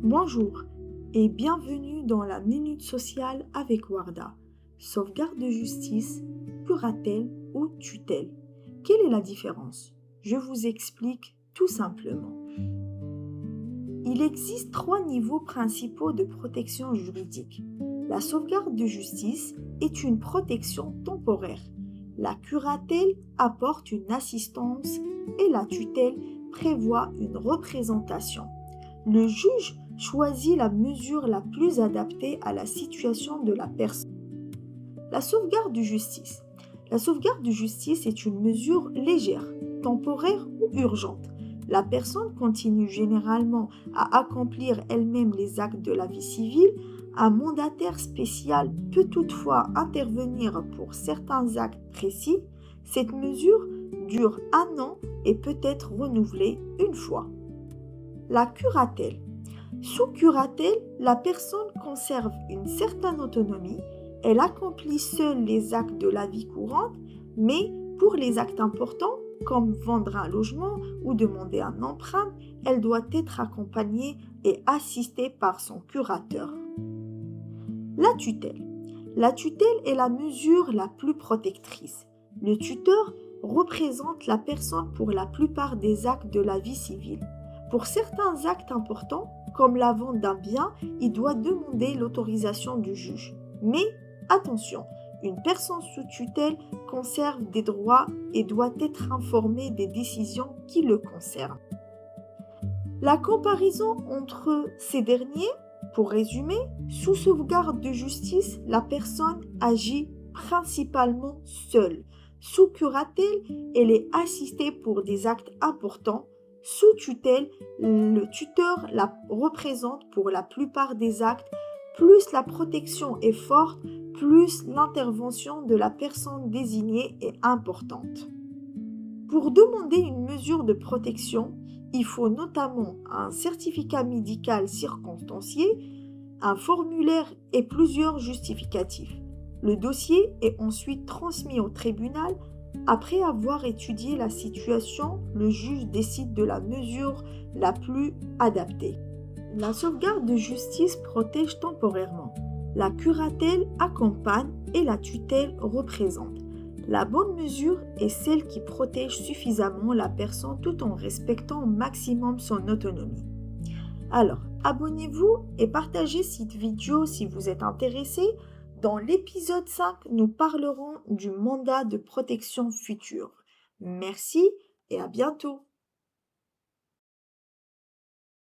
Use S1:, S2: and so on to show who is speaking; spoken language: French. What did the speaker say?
S1: Bonjour et bienvenue dans la Minute Sociale avec Warda. Sauvegarde de justice, curatelle ou tutelle. Quelle est la différence? Je vous explique tout simplement. Il existe trois niveaux principaux de protection juridique. La sauvegarde de justice est une protection temporaire. La curatelle apporte une assistance et la tutelle prévoit une représentation. Le juge choisit la mesure la plus adaptée à la situation de la personne. La sauvegarde de justice. La sauvegarde de justice est une mesure légère, temporaire ou urgente. La personne continue généralement à accomplir elle-même les actes de la vie civile. Un mandataire spécial peut toutefois intervenir pour certains actes précis. Cette mesure dure 1 an et peut être renouvelée une fois. La curatelle. Sous curatelle, la personne conserve une certaine autonomie. Elle accomplit seule les actes de la vie courante, mais pour les actes importants, comme vendre un logement ou demander un emprunt, elle doit être accompagnée et assistée par son curateur. La tutelle. La tutelle est la mesure la plus protectrice. Le tuteur représente la personne pour la plupart des actes de la vie civile. Pour certains actes importants, comme la vente d'un bien, il doit demander l'autorisation du juge. Mais attention, une personne sous tutelle conserve des droits et doit être informée des décisions qui le concernent. La comparaison entre ces derniers, pour résumer, sous sauvegarde de justice, la personne agit principalement seule. Sous curatelle, elle est assistée pour des actes importants. Sous tutelle, le tuteur la représente pour la plupart des actes. Plus la protection est forte, plus l'intervention de la personne désignée est importante. Pour demander une mesure de protection, il faut notamment un certificat médical circonstancié, un formulaire et plusieurs justificatifs. Le dossier est ensuite transmis au tribunal. Après avoir étudié la situation, le juge décide de la mesure la plus adaptée. La sauvegarde de justice protège temporairement. La curatelle accompagne et la tutelle représente. La bonne mesure est celle qui protège suffisamment la personne tout en respectant au maximum son autonomie. Alors, abonnez-vous et partagez cette vidéo si vous êtes intéressé. Dans l'épisode 5, nous parlerons du mandat de protection future. Merci et à bientôt.